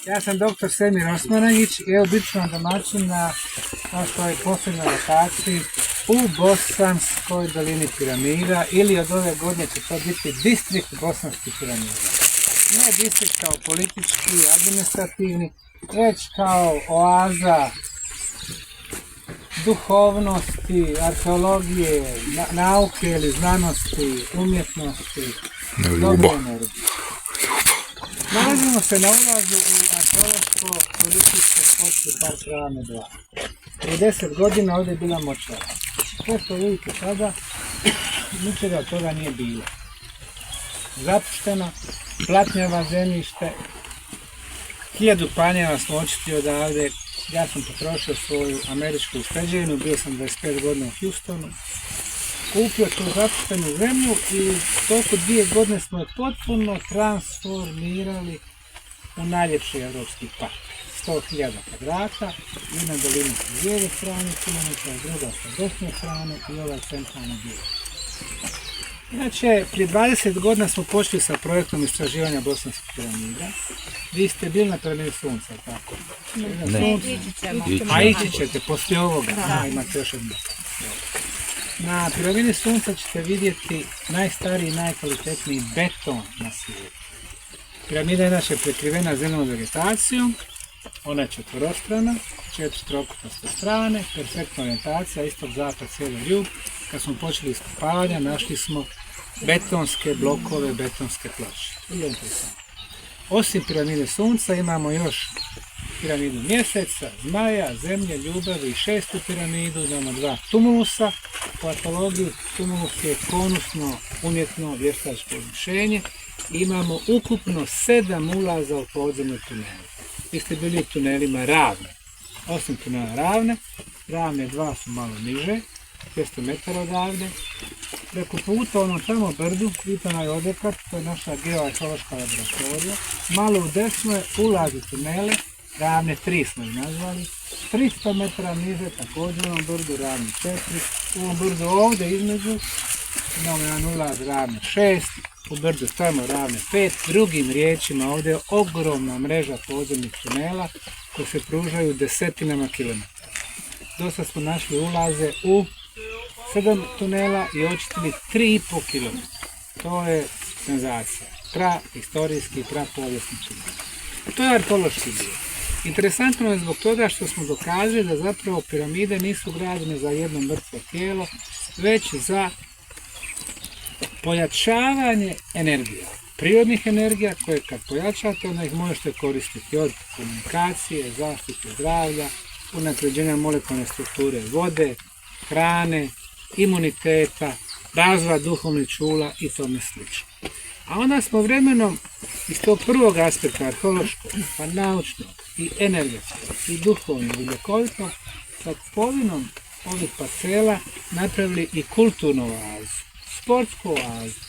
Ja sam doktor Semir Osmanagić i evo bit ću vam domaćin na našoj posljednoj lokaciji u Bosanskoj dolini piramida, ili od ove godine će to biti distrikt Bosanskih piramida. Ne distrikt kao politički, administrativni, već kao oaza duhovnosti, arheologije, nauke ili znanosti, umjetnosti, dobre energije. Nalazimo se na ulazu u arheološko-turističko sportski park Ravne 2. Prije 10 godina ovdje je bila močvara. Sve što vidite sada, ničega od toga nije bilo. Zapušteno, platnjava zemljište, 1000 panjeva smo očiti odavde. Ja sam potrošio svoju američku ušteđevinu, bio sam 25 godina u Houstonu. Kupio tu zapuštenu zemlju i toliko 2 godine smo je potpuno transformirali u najljepši evropski park. 100.000 kvadrata, jedna dolina sa lijeve strane kilometra, druga sa desne strane i ovaj centralni dio. Inače, prije 20 godina smo počeli sa projektom istraživanja Bosanskih piramida. Vi ste bili na piramidi Sunca, tako? Ne. A ići ćete poslije ovoga, imate još jedno. Na piramidi Sunca ćete vidjeti najstariji i najkvalitetniji beton na svijetu. Piramida je inače prekrivena zelenom vegetacijom, ona je četvorostrana, 4 trokutaste strane, perfektna orijentacija, istok, zapad, sjever, jug. Kad smo počeli iskopavanja, našli smo betonske blokove, betonske ploče. Vrlo interesantno. Osim piramide Sunca imamo još piramidu Mjeseca, Zmaja, Zemlje, Ljubavi i 6. piramidu. Imamo 2 tumulusa. Po arheologiji tumulus je konusno, umjetno, vještačko rješenje. Imamo ukupno 7 ulaza u podzemne tunele. Vi ste bili u tunelima Ravne. Osim tunela Ravne 2 su malo niže, 200 metara odavde. Preko puta onom tamo brdu, vidite onaj objekat, to je naša geoarheološka laboratorija. Malo u desno je ulaz u tunele, Ravne 3 smo ih nazvali. 300 metara niže, također u ovom brdu, Ravne 4. U ovom brdu ovdje između imamo jedan ulaz Ravne 6. U brdu tamo Ravne 5. Drugim riječima ovdje je ogromna mreža podzemnih tunela koji se pružaju desetinama kilometara. Dosta smo našli ulaze u 7 tunela i očitili 3,5 km. To je senzacija. Prahistorijski, prapovijesni tunel. To je arheološki dio. Interesantno je zbog toga što smo dokazali da zapravo piramide nisu građene za jedno mrtvo tijelo, već za pojačavanje energije. Prirodnih energija koje kad pojačate, onda ih možete koristiti od komunikacije, zaštite zdravlja, unapređenja molekularne strukture vode, hrane, imuniteta, razvoja duhovnih čula i tome slično. A onda smo vremenom iz tog prvog aspekta arheološkog, pa naučnog i energetskog i duhovnog i ljekovitog sa kupovinom ovih parcela napravili i kulturnu oazu, sportsku oazu.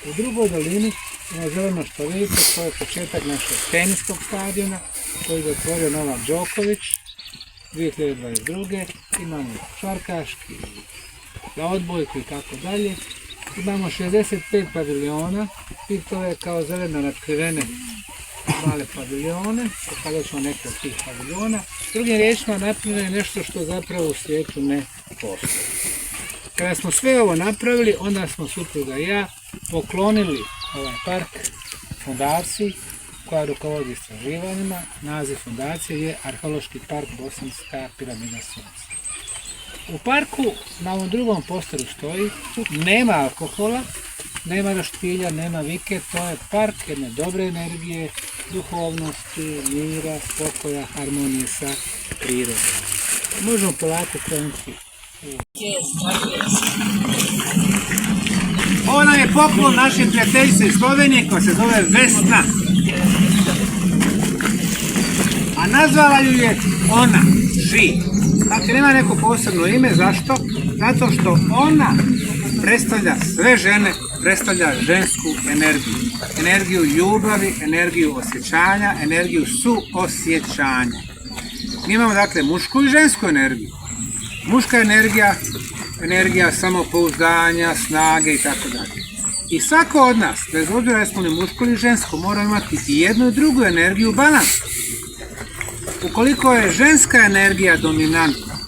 U drugoj dolini je zeleno što vidite, to je početak našeg teniskog stadiona koji je otvorio Novak Đoković 2022. Imamo šarkaški, za odbojku i tako dalje. Imamo 65 paviljona i to je kao zeleno natkrivene male paviljone. Pokazat ćemo neke od tih paviljona. Drugim riječima napravljeno je nešto što zapravo u svijetu ne postoji. Kada smo sve ovo napravili, onda smo supruga i ja poklonili ovaj park fondaciji koja rukovodi istraživanjima. Naziv fondacije je Arheološki park Bosanska piramida Sunca. U parku na ovom drugom posteru stoji, nema alkohola, nema roštilja, nema vike, to je park jedne dobre energije, duhovnosti, mira, spokoja, harmonije sa prirodom. Možemo polako krenuti. Ovo nam je poklon naše prijateljice iz Slovenije koja se zove Vesna. A nazvala ju je ona, Ži. Znači nema neko posebno ime, zašto? Zato što ona predstavlja sve žene, predstavlja žensku energiju. Energiju ljubavi, energiju osjećanja, energiju suosjećanja. Mi imamo dakle mušku i žensku energiju. Muška energija, energija samopouzdanja, snage i tako dalje. I svako od nas, bez obzira jesmo li muško ili žensko, mora imati i jednu i drugu energiju u balansu. Ukoliko je ženska energija dominantna,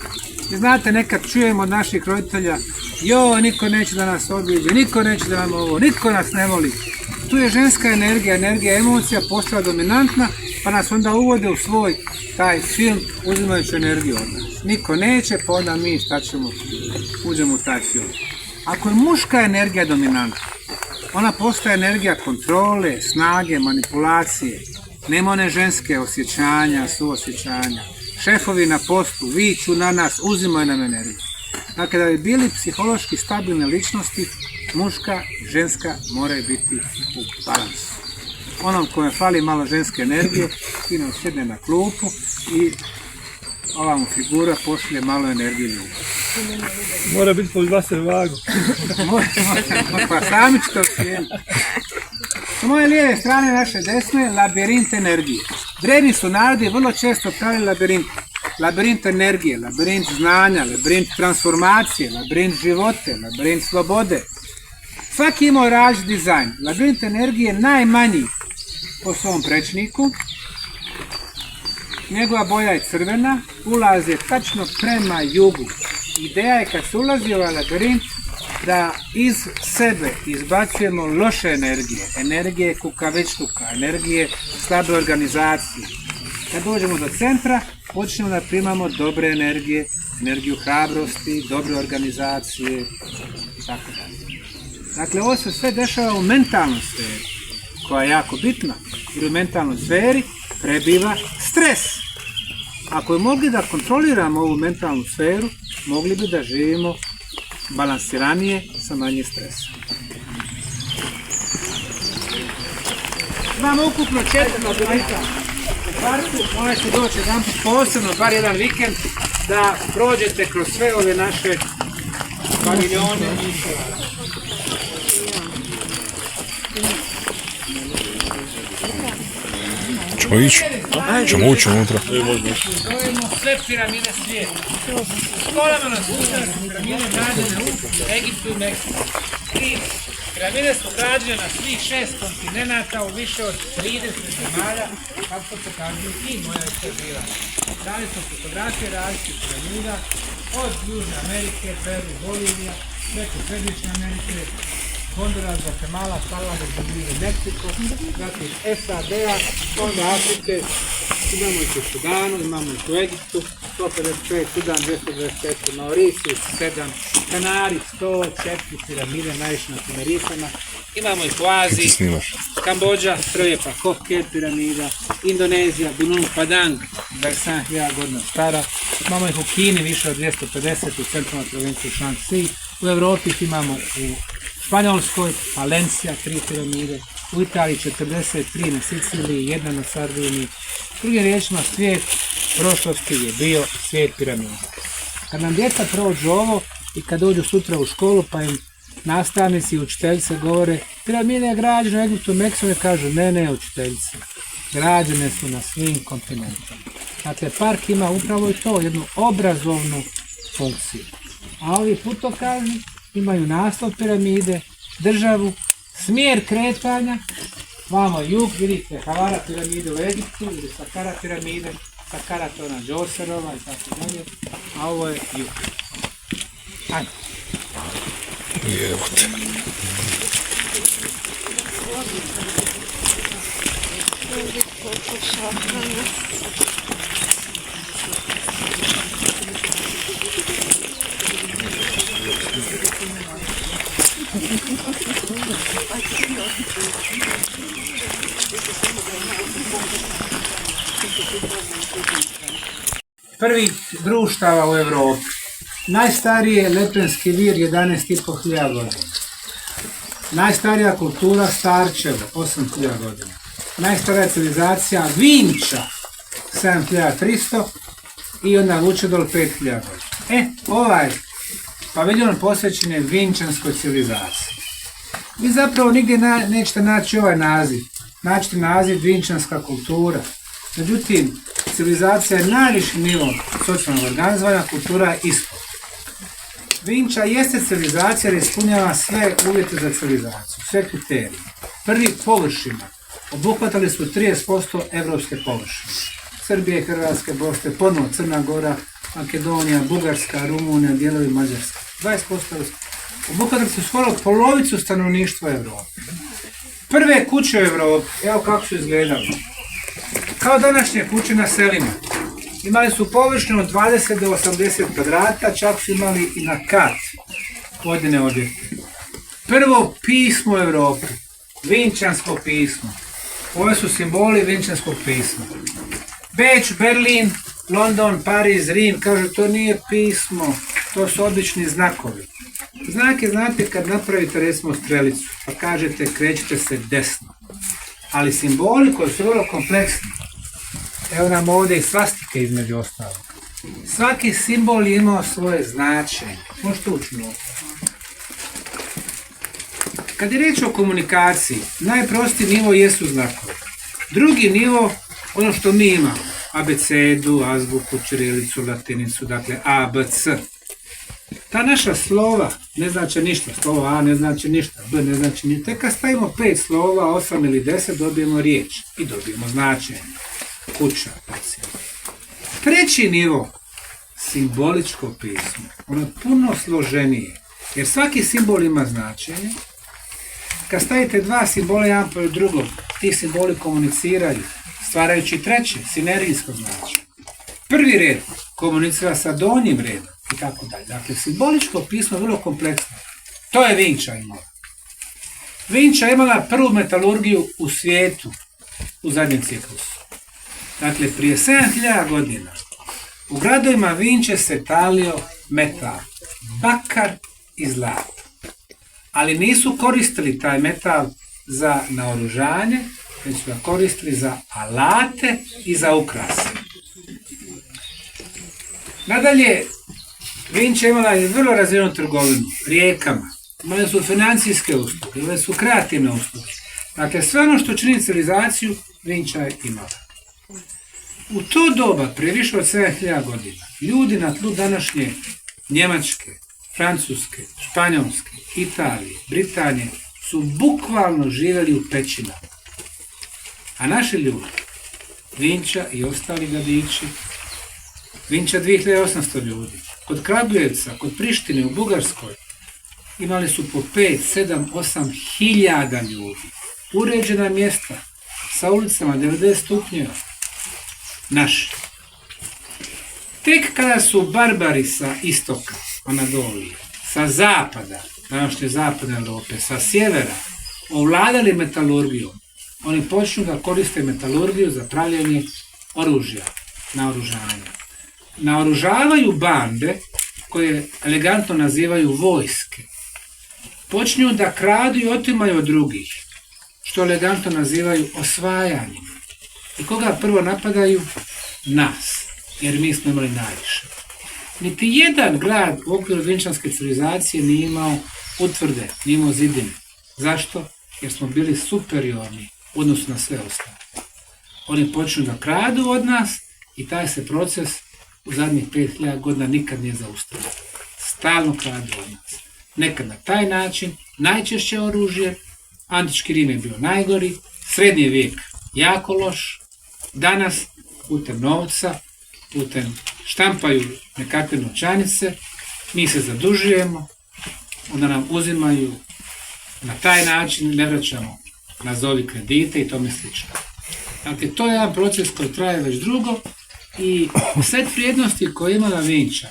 vi znate, nekad čujemo od naših roditelja, joj, niko neće da nas obiđe, niko neće da nam ovo, niko nas ne voli. Tu je ženska energija, energija emocija postala dominantna, pa nas onda uvode u svoj taj film uzimajući energiju od nas. Niko neće, pa onda mi šta ćemo, uđemo u taj film. Ako je muška energija dominantna, ona postaje energija kontrole, snage, manipulacije. Nema one ženske osjećanja, suosjećanja. Šefovi na poslu viču na nas, uzimaju nam energiju. Dakle, da bi bili psihološki stabilne ličnosti, muška i ženska moraju biti u balansu. Onom kome fali malo ženske energije, fino sjedne na klupu i ova mu figura pošlje malo energije ljubav. Mora biti pod vaser vagu. Pa sami ću to svijediti. S moje lijeve strane, naše desne, labirint energije. Drevni su narodi vrlo često pravili labirint. Labirint energije, labirint znanja, labirint transformacije, labirint živote, labirint slobode. Svaki imao različit dizajn. Labirint energije je najmanji po svom prečniku. Njegova boja je crvena, ulaz je tačno prema jugu. Ideja je kad se ulazi u ovaj labirint da iz sebe izbacujemo loše energije, energije kukavičluka, energije slabe organizacije. Kad dođemo do centra, počnemo da primamo dobre energije, energiju hrabrosti, dobre organizacije i tako dalje. Dakle, ovo se sve dešava u mentalnoj sferi, koja je jako bitna, jer u mentalnoj sferi prebiva stres. Ako je mogli da kontroliramo ovu mentalnu sferu, mogli bi da živimo balansiranije sa manje stresa. Imamo ukupno 4 labirita u parku, možete doći jedan posebno, bar jedan vikend, da prođete kroz sve ove naše paviljone. Ćemo ići? Ćemo ući unutra. Zovemo sve piramide svijeta. Školama nas učene su piramide građene u Egiptu i Meksiku. Piramide su građene na svih 6 kontinenata u više od 30 zemalja, kako se pokazuju i moja istraživanja. Dali smo fotografije različitih piramida od Južne Amerike, Peru, Bolivija, preko Središnje Amerike, Honduras, Guatemala, Salvador, Bolivija, Meksiko, zatim SAD-a, onda Afrike, imamo ih u Sudanu, imamo ih u Egiptu, 155, Sudan 224, Mauricius 7, Kanari 104 piramide, najviše na Tenerifama, imamo ih u Aziji, Kambodža, prve pa Khofke piramida, Indonezija, Gunung Padang, 27.000 godina stara, imamo ih u Kini više od 250 u centralnoj provinciji Shaanxi, u Evropi imamo u Španjolskoj, Valencija, 3 piramide, u Italiji 43 na Siciliji, 1 na Sardiniji. Drugim riječima, svijet prošlosti je bio svijet piramida. Kad nam djeca prođu ovo i kad dođu sutra u školu pa im nastavnici i učiteljice govore piramide je građene u Egiptu, Meksiku, kažu ne učiteljice, građene su na svim kontinentima. Dakle, park ima upravo i to, jednu obrazovnu funkciju. A ovi putokazi imaju naslov piramide, državu, smjer kretanja, vamo jug, vidite Havara piramide u Egiptu ili Sakara piramide, Sakara to na Džoserova i tako dalje, a ovo je jug. Ajde. Jebote. Prvih društava u Evropi. Najstariji je Lepenski vir 11.500 godina. Najstarija kultura Starčevo 8.000 godina. Najstarija civilizacija Vinča 7.300 i onda Vučedol 5.000 godina. Ovaj paviljon posvećen je Vinčanskoj civilizaciji. Vi zapravo nigdje nećete naći ovaj naziv. Naćete naziv Vinčanska kultura. Međutim, civilizacija je najviši nivo socijalnog organizovanja, kultura je ispod. Vinča jeste civilizacija jer ispunjava sve uvjete za civilizaciju, sve kriterije. Prvi, površina. Obuhvatali su 30% evropske površine. Srbije, Hrvatske, Bosne, ponovo Crna Gora, Makedonija, Bugarska, Rumunija, dijelovi Mađarske. 20% obuhvatili su skoro polovicu stanovništva Evrope. Prve kuće u Evropi, evo kako su izgledali. Kao današnje kuće na selima. Imali su površinu od 20 do 80 kvadrata, čak su imali i na kat vodene objekte. Prvo pismo u Evropi, vinčansko pismo. Ovo su simboli vinčanskog pisma. Beč, Berlin, London, Pariz, Rim, kažu to nije pismo, to su obični znakovi. Znake znate kad napravite recimo strelicu, pa kažete krećete se desno. Ali simboli koji su vrlo kompleksni, evo nam ovdje i svastike između ostalog. Svaki simbol je imao svoje značenje. Možete ući unutra. Kad je riječ o komunikaciji, najprostiji nivo jesu znakovi. Drugi nivo, ono što mi imamo, abecedu, azbuku, ćirilicu, latinicu, dakle A, B, C. Ta naša slova ne znači ništa, slovo A ne znači ništa, B ne znači ništa. Tek kad stavimo 5 slova, 8 ili 10, dobijemo riječ i dobijemo značenje. Kuća, recimo. Treći nivo, simboličko pismo. Ono je puno složenije, jer svaki simbol ima značenje. Kad stavite dva simbola jedan pored drugog, ti simboli komuniciraju, stvarajući treće, sinergijsko značenje. Prvi red komunicira sa donjim redom i tako dalje. Dakle, simboličko pismo je vrlo kompleksno. To je Vinča imala. Vinča imala prvu metalurgiju u svijetu u zadnjem ciklusu. Dakle, prije 7000 godina u gradovima Vinče se talio metal, bakar i zlato. Ali nisu koristili taj metal za naoružanje, već su ga koristili za alate i za ukrase. Nadalje, Vinča imala je vrlo razvijenu trgovinu, rijekama, imali su financijske usluge, imali su kreativne usluge. Dakle, sve ono što čini civilizaciju, Vinča je imala. U to doba, prije više od 7000 godina, ljudi na tlu današnje Njemačke, Francuske, Španjolske, Italije, Britanije su bukvalno živjeli u pećinama. A naši ljudi, Vinča i ostali gradići, Vinča 2800 ljudi, kod Kragujevca, kod Prištine u Bugarskoj, imali su po 5, 7, 8 hiljada ljudi. Uređena mjesta sa ulicama 90 stupnjeva. Naši. Tek kada su barbari sa istoka, Anadolije, sa zapada, današnje zapadne Europe, sa sjevera, ovladali metalurgijom, oni počnu da koriste metalurgiju za pravljenje oružja, naoružanja. Naoružavaju bande koje elegantno nazivaju vojske. Počnu da kradu i otimaju od drugih, što elegantno nazivaju osvajanjem. I koga prvo napadaju? Nas, jer mi smo imali najviše. Niti jedan grad u okviru vinčanske civilizacije nije imao utvrde, nije imao zidine. Zašto? Jer smo bili superiorni u odnosu na sve ostale. Oni počnu da kradu od nas i taj se proces u zadnjih 5000 godina nikad nije zaustavio. Stalno kradu od nas. Nekad na taj način, najčešće oružje, antički Rim je bio najgori, srednji vijek jako loš, danas putem novca, putem štampaju nekakve novčanice, mi se zadužujemo, onda nam uzimaju na taj način, ne vraćamo nazovi kredite i tome slično. Dakle, to je jedan proces koji traje već dugo i set vrijednosti koje je imala Vinča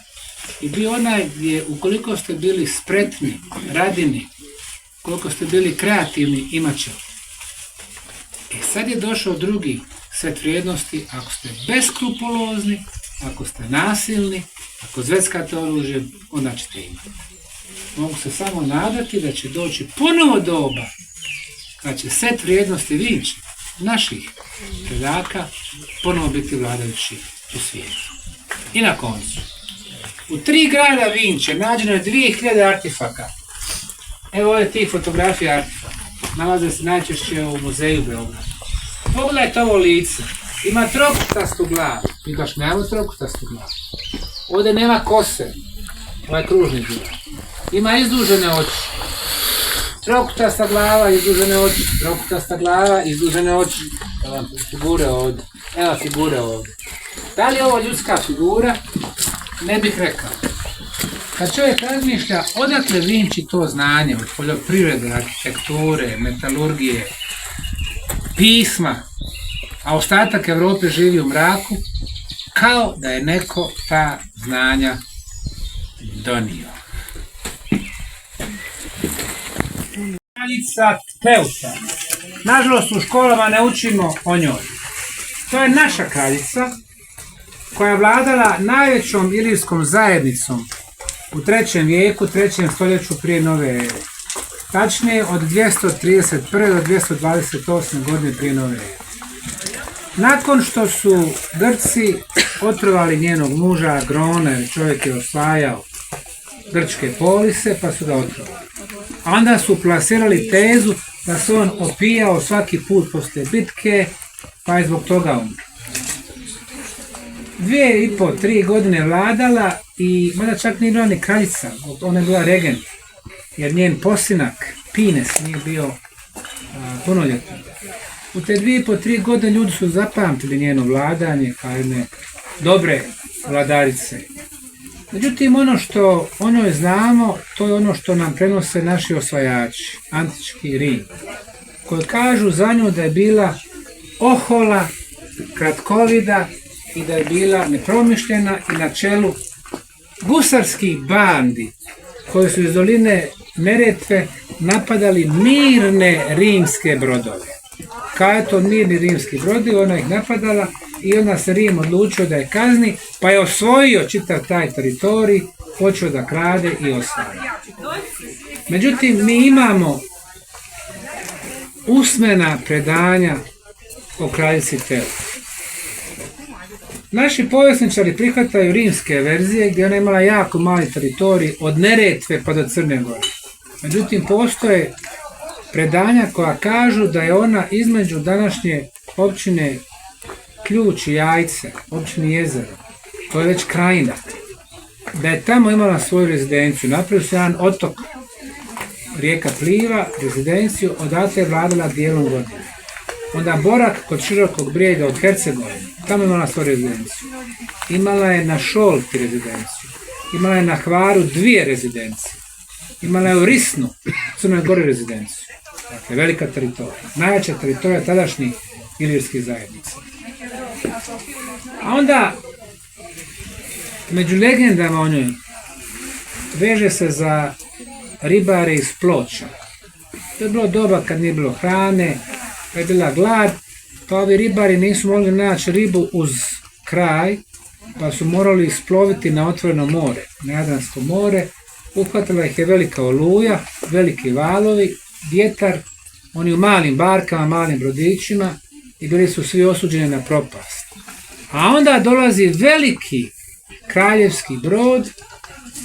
je bio onaj gdje ukoliko ste bili spretni, radini, koliko ste bili kreativni, imat ćete. Sad je došao drugi set vrijednosti, ako ste beskrupulozni, ako ste nasilni, ako zveckate oružje, onda ćete imati. Mogu se samo nadati da će doći ponovo doba kada će set vrijednosti Vinče, naših predaka, ponovo biti vladajući u svijetu. I na koncu, u 3 grada Vinče nađeno je 2000 artefakata. Evo ovdje tih fotografija artefakata. Nalaze se najčešće u muzeju Beograda. Pogledajte ovo lice. Ima trokutastu glavu. Mi baš nemamo trokutastu glavu. Ovdje nema kose. Ovo je kružni glav. ima izdužene oči. Trokutasta glava, izdužene oči, trokutasta glava, izdužene oči. Evo figure ovdje. Evo figure ovdje. Da li je ovo ljudska figura? Ne bih rekao. Kad čovjek razmišlja odakle vinči to znanje od poljoprivrede, arhitekture, metalurgije, pisma, a ostatak Evrope živi u mraku, kao da je neko ta znanja donio. Kraljica Teuta. Nažalost, u školama ne učimo o njoj. To je naša kraljica koja je vladala najvećom ilirskom zajednicom u 3. vijeku, 3. stoljeću prije nove ere. Tačnije od 231. do 228. godine prije nove ere. Nakon što su Grci otrovali njenog muža Agrona, jer čovjek je osvajao grčke polise, pa su ga otrovali. A onda su plasirali tezu da se on opijao svaki put poslije bitke, pa je zbog toga umro. 2,5-3 godine vladala i možda čak nije bila ni kraljica, ona je bila regent, jer njen posinak, Pines, nije bio punoljetan. U te 2,5-3 godine ljudi su zapamtili njeno vladanje kao jedne dobre vladarice. Međutim, ono što o njoj znamo, to je ono što nam prenose naši osvajači, antički Rim, koji kažu za nju da je bila ohola, kratkovida i da je bila nepromišljena i na čelu gusarskih bandi koji su iz doline Neretve napadali mirne rimske brodove. Kada je to mirni rimski brodovi, ona ih napadala i onda se Rim odlučio da je kazni, pa je osvojio čitav taj teritorij, počeo da krade i osvaja. Međutim, mi imamo usmena predanja o kraljici Teuti. Naši povjesničari prihvataju rimske verzije gdje ona imala jako mali teritorij od Neretve pa do Crne Gore. Međutim, postoje predanja koja kažu da je ona između današnje općine Ključ i Jajce, općine Jezero, to je već krajina, da je tamo imala svoju rezidenciju. Napravio se jedan otok, rijeka Pliva, rezidenciju, odatle je vladala dijelom godine. Onda Borak kod Širokog brijega od Hercegovine, tamo imala svoju rezidenciju. Imala je na Šolti rezidenciju, imala je na Hvaru 2 rezidencije, imala je u Risnu, Crnoj Gori rezidenciju. Dakle, velika teritorija, najveća teritorija tadašnjih ilirskih zajednica. A onda, među legendama o njoj, veže se za ribare iz Ploča. To je bilo doba kad nije bilo hrane, kad je bila glad, pa ovi ribari nisu mogli naći ribu uz kraj, pa su morali isploviti na otvoreno more, na Jadransko more. Uhvatila ih je velika oluja, veliki valovi, vjetar, oni u malim barkama, malim brodićima i bili su svi osuđeni na propast. A onda dolazi veliki kraljevski brod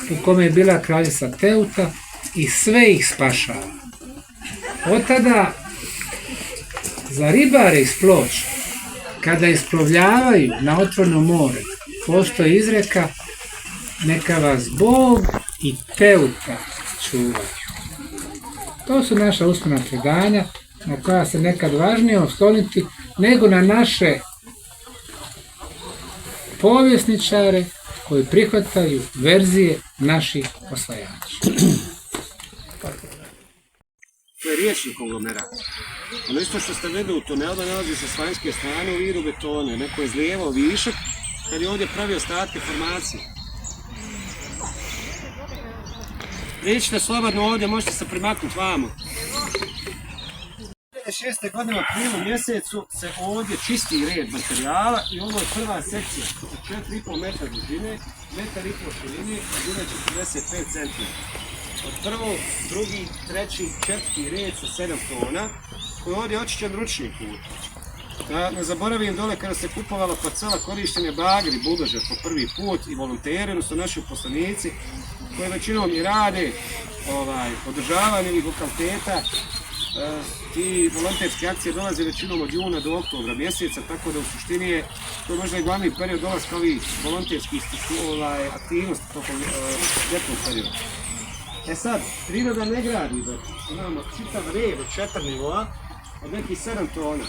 u kome je bila kraljica Teuta i sve ih spašava. Od tada za ribare iz Ploča, kada isplovljavaju na otvoreno more, postoji izreka: neka vas Bog i Teuta čuvaju. To su naša usmena predanja na koja se nekad važnije osloniti nego na naše povjesničare koji prihvataju verzije naših osvajača. To je riječni konglomerat. Ono isto što ste vidjeli u tunelu nalazi se s vanjske strane u vidu betone. Neko je zlijevao višak kad je ovdje pravio ostatke formacije. Prijeđite slobodno ovdje, možete se primaknuti vamo. 2006. godine u aprilu mjesecu se ovdje čisti red materijala i ovo je prva sekcija sa 4,5 metra dužine, 1,5 širine i dune 45 cm. Od prvog, drugi, treći, četvrti red sa 7 tona koji je ovdje očišćen ručni put. Da ne zaboravim dole kada se kupovala parcela korištenje bagri, buldožer po prvi put i volonteri, odnosno naši uposlenici koji većinom i rade održavanje ovih lokaliteta. Ti volonterske akcije dolaze većinom od juna do oktobra mjeseca, tako da u suštini je to možda i glavni period dolaska ovih volonterskih aktivnosti tokom ljetnog perioda. E sad, priroda ne gradi beton. Imamo čitav red od 4 nivoa, od nekih 7 tona.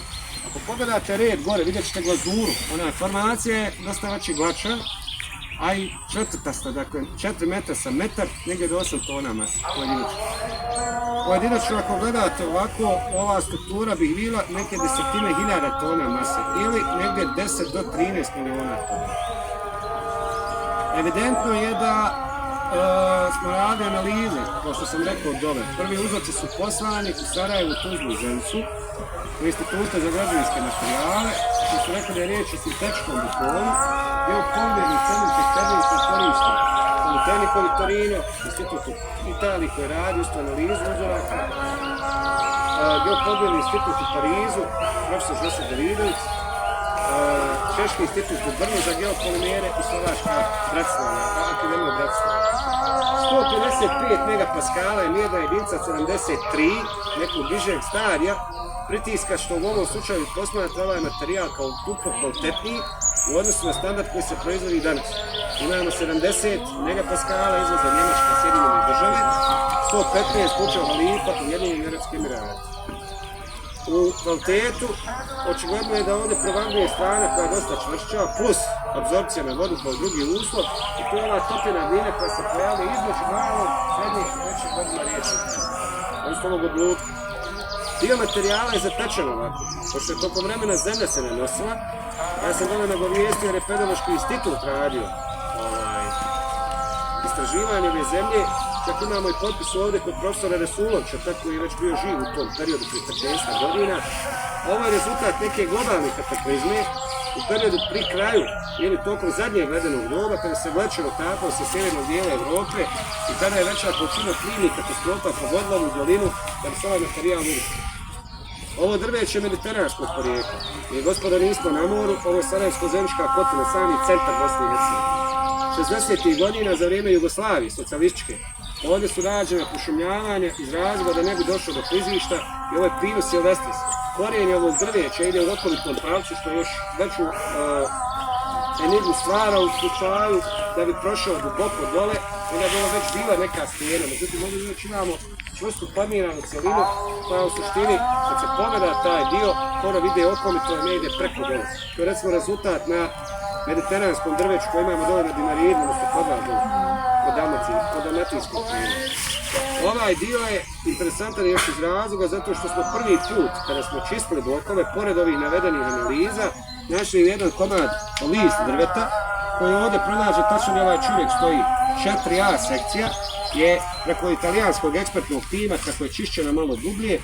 Ako pogledate red gore, vidjet ćete glazuru. Ona formacija je dosta veći glača, a i četvrtasta, dakle 4 metra sa metar, negdje do 8 tona mase pojedinačno. Pojedinačno ako gledate ovako, ova struktura bi bila neke desetine hiljada tona mase ili negdje 10 do 13 miliona tona. Evidentno je da smo radili analize, kao što sam rekao dole. Prvi uzorci su poslani u Sarajevu, Tuzlu i Zenicu u Instituta za građevinske materijale, koji su rekli da je riječ o sintetičkom betonu, geopolimerni cement tekstilni koji koristi Politehnico di Torino, Institut u Italiji koji radi isto analizu uzoraka, geopolimerni institut u Parizu, profesor Josip Davidović, Češki institut u Brnu za geopolimere i Slovačka Bratislava, Akademija Bratislava. 155 megapaskala je mjerna jedinica 73 nekog bližeg stadija pritiska, što u ovom slučaju posmatra ovaj materijal kao duplo kvalitetniji u odnosu na standard koji se proizvodi danas. Imamo 70 megapaskala izvoza Njemačke i Sjedinjene Države, 115 slučajeva lipa u Ujedinjenim Arapskim Emiratima. U kvalitetu očigledno je da ovdje prevaguje strana koja je dosta čvršća, plus apsorpcija na vodu kao drugi uslov, i to je ova topljena glina koja se pojavlja između malog, srednjih i većih vodima riječnika, odnosno ovog odluka. Dio materijala je zatečen ovako, pošto je tokom vremena zemlja se nanosila. Ja sam dole nagovijestio jer je Pedološki institut radio istraživanje ove zemlje. Čak imamo i potpis ovdje kod profesora Resulovića, tako je već bio živ u tom periodu prije 15 godina. Ovo je rezultat neke globalne kataklizme u periodu pri kraju, ili tokom zadnjeg ledenog doba, kada se Glečer otapao sa sjevernog dijela Evrope i tada je veća količina plimnih katastrofa pogodila u dolinu da bi se ovaj materijal uništio. Ovo drveće je mediteranskog porijekla. Mi gospodo nismo na moru, ovo je Sarajevsko-Zenička kotlina, sami centar Bosne i Hercegovine. 60. godina za vrijeme Jugoslavije, socijalističke, ovdje su rađena pošumljavanja iz razloga da ne bi došlo do klizišta i ovo je Pinus silvestris. Korijenje ovog drveća ide u okolitom pravcu što još veću enigmu stvara u slučaju da bi prošao duboko dole, onda bi ovo već bila neka stijena. Međutim, ovdje već imamo čvrstu formiranu cjelinu koja u suštini, kad se pogleda taj dio, skoro vide okomito ne ide preko dole. To je recimo rezultat na mediteranskom drveću koji imamo dole na Dinaridu, odnosno kod vas dole, kod Dalmatinskog plina. Ovaj dio je interesantan još iz razloga zato što smo prvi put, kada smo čistili blokove, pored ovih navedenih analiza, našli jedan komad list drveta, koji ovdje pronađe, tačno je ovaj čovjek stoji, 4A sekcija, je preko italijanskog ekspertnog tima, kako je čišćena malo dublje,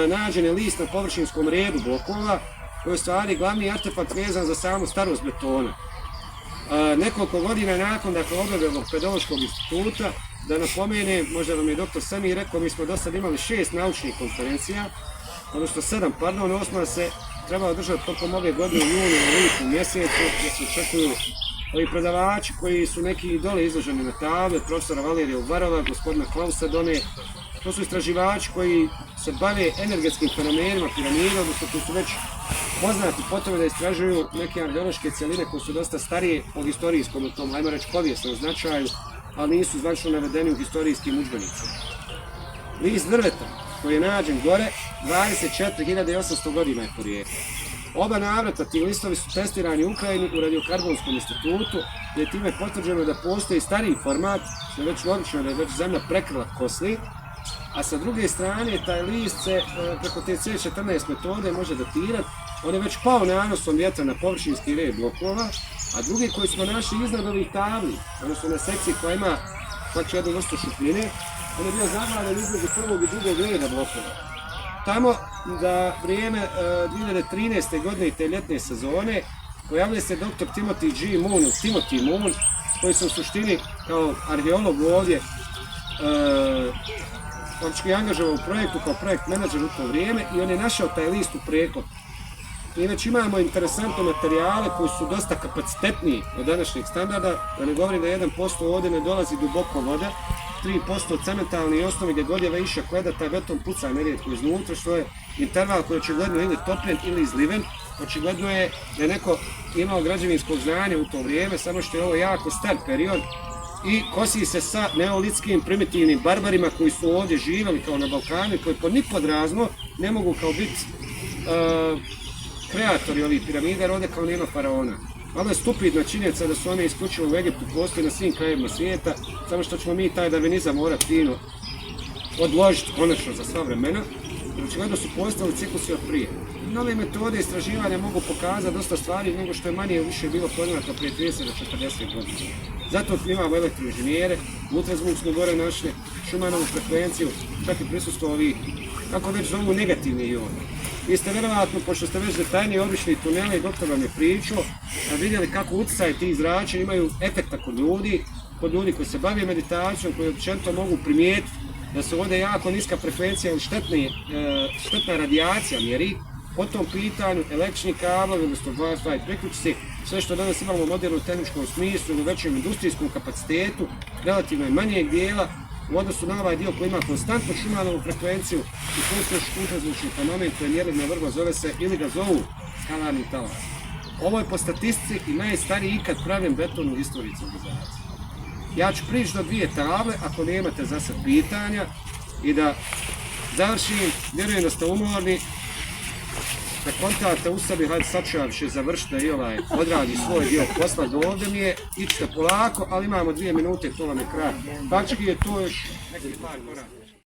nađen je list na površinskom redu blokova, koji je stvari glavni artefakt vezan za samu starost betona. Nekoliko godina nakon objave ovog Pedološkog instituta, da napomenem, možda vam je dr. Samir rekao, mi smo do sad imali 6 naučnih konferencija, odnosno 7, pardon, 8 se treba održati tokom ove godine u junu i lipnju mjesecu, gdje se očekuju ovi predavači koji su neki dole izloženi na table, profesora Valerija Uvarova, gospodina Klausa Done. To su istraživači koji se bave energetskim fenomenima piramida, odnosno koji su već poznati potrebe da istražuju neke arheološke cjeline koje su dosta starije po historijskom, u tom, ajmo reći, povijesnom značaju, ali nisu zvanično navedeni u historijskim udžbenicima. List drveta koji je nađen gore, 24.800 godina je porijekla. Oba navrata ti listovi su testirani u Ukrajini u radiokarbonskom institutu, gdje je time potvrđeno da postoji stariji format, što je već logično da je već zemlja prekrila kosli, a sa druge strane taj list se preko te C14 metode može datirati. On je već pao nanosom vjetra na površinski red blokova, a drugi koji smo našli iznad ovih tabli, odnosno na sekciji koja ima znači jednu vrstu šupljine, on je bio zaglavljen između prvog i drugog reda blokova. Tamo za vrijeme 2013. godine i te ljetne sezone pojavljuje se dr. Timothy G. Moon, Timothy Moon, koji se u suštini kao arheolog ovdje angažovao u projektu kao projekt menadžer u to vrijeme i on je našao taj list u prekopu. Mi već imamo interesantne materijale koji su dosta kapacitetniji od današnjeg standarda, da ne govorim da 1% ovdje ne dolazi duboko voda, 3% cementalni osnovi gdje god je višak leda, taj beton puca nerijetko iznutra, što je interval koji je očigledno ili topljen ili izliven. Očigledno je da je neko imao građevinskog znanja u to vrijeme, samo što je ovo jako star period i kosi se sa neolitskim primitivnim barbarima koji su ovdje živjeli kao na Balkanu i koji po nikod razno ne mogu kao biti kreatori ovih piramida, rode kao nema faraona. Malo je stupidna činjenica da su one isključivo u Egiptu, postoji na svim krajevima svijeta, samo što ćemo mi taj darvinizam morati fino odložiti konačno za sva vremena, jer očigledno su postali ciklusi od prije. Nove metode istraživanja mogu pokazati dosta stvari nego što je manje više bilo poznato prije 30 do 40 godina. Zato imamo elektroinženjere, ultrazvuk smo gore našli, Schumanovu frekvenciju, čak i prisustvo ovih, kako već zovu, negativni ioni. Vi ste vjerovatno, pošto ste već detaljnije obišli tunele i doktor vam je pričao, vidjeli kako utjecaj tih zračenja imaju efekta kod ljudi koji se bave meditacijom, koji općenito mogu primijetiti da se ovdje jako niska frekvencija ili štetna radijacija mjeri. Po tom pitanju električni kablovi, odnosno Wi-Fi priključci, sve što danas imamo u modernom tehničkom smislu, u većem industrijskom kapacitetu, relativno je manjeg dijela, u odnosu na ovaj dio koji ima konstantnu Schumanovu frekvenciju i koji se još ultrazvučni fenomen koji je mjerljiv na vrlo zove se ili ga zovu skalarni talas. Ovo je po statistici i najstariji ikad pravljen beton u istoriji civilizacije. Ja ću prići do 2 table ako nemate za sad pitanja i da završim, vjerujem da ste umorni, da kontate u sebi, hajde sad ću vam še završiti i odradi svoj dio posla do ovdje mi je, ićete polako, ali imamo 2 minute, to vam je kraj. Pački je to još neki par koraka.